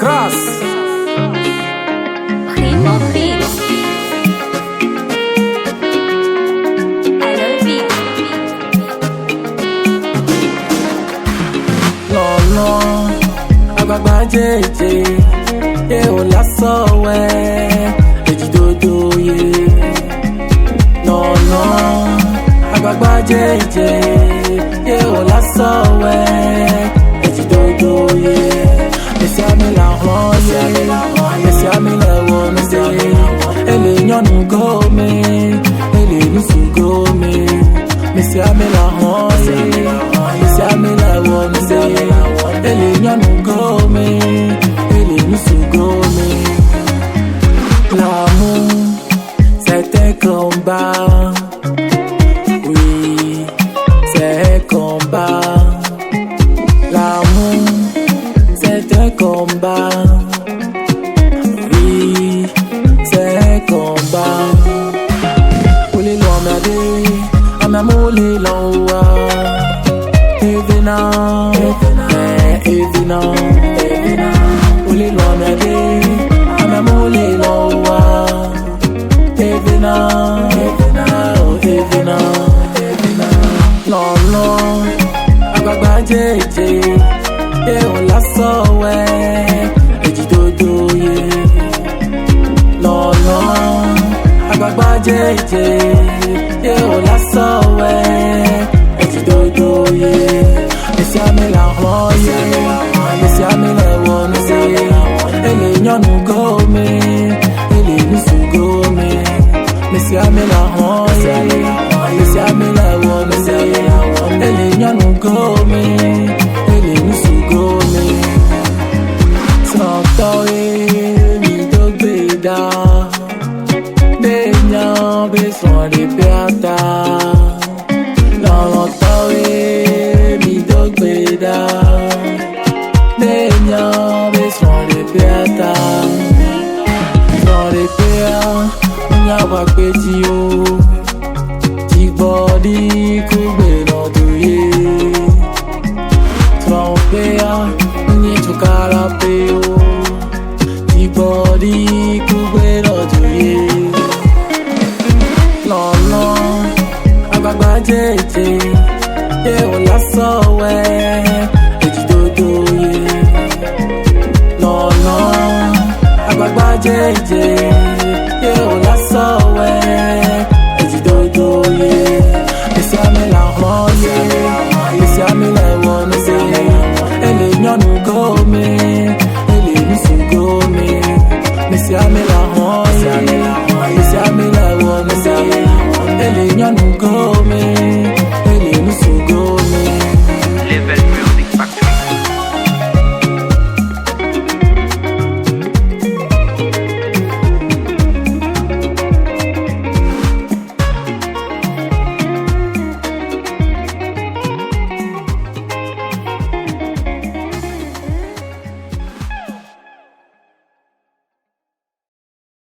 Cross. Primo Beats. I love you. Lọ́lọ́ àgbàgbà jẹ́jẹ́ yé ò lásọ̀wẹ́ èjìdodo yé. Lọ́lọ́ àgbàgbà jẹ́jẹ́ yé ò lásọ̀wẹ́ èjìdodo yé. Mèsì àmì làwọn yé, mèsì àmì lẹ̀wọ̀ mi dé. Èlé yànnú gómi, èlé nùsù gómi. Mèsì àmì làwọn yé, mèsì àmì lẹ̀wọ̀ mi dé. Èlé yànnú gómi, èlé nùsù gómi. L'amour, c'est un combat. Oui, c'est un combat. L'amour, c'est un combat. Oui, c'est un combat. Oli lo amade, amamole lowa. Evina, evina. Oli lo amade, amamole lowa. Evina, evina. Lolo, àgbàgbà jẹ́jẹ́, yé ò lásọ̀wẹ́ èjìdodo yé. Lolo, àgbàgbà jẹ́jẹ́, yé ò lásọ̀wẹ́ èjìdodo yé. Mèsì àmì làwọn yé, mèsì àmì lẹ̀wọ̀ mi dé. Èlé yànnú gómi, èlé nùsù gómi. Mèsì àmì làwọn yé, mèsì àmì lẹ̀wọ̀ mi dé. Èlé yànnú gómi, èlé nùsù gómi. Sọ̀tọ̀ èmi tó gbé dá. Béèyàn bí sàn lè pé àtà. Lọ́rọ̀ tọ́ èmi tó gbé dá. Béèyàn bí sàn lè pé àtà. Sàn lè pé à, ń yà wá pé tí o. Ti bọ́dí kú gbé lọ́dún yé. Sàn pé à, ń yé tukara pé o. Ti bọ́dí kú gbé lọ́dún yé. Lọ́lọ́ àgbàgbà jẹ́jẹ́, yé ò lásọ̀wẹ́ èjìdodo yé. Lọ́lọ́ àgbàgbà jẹ́jẹ́.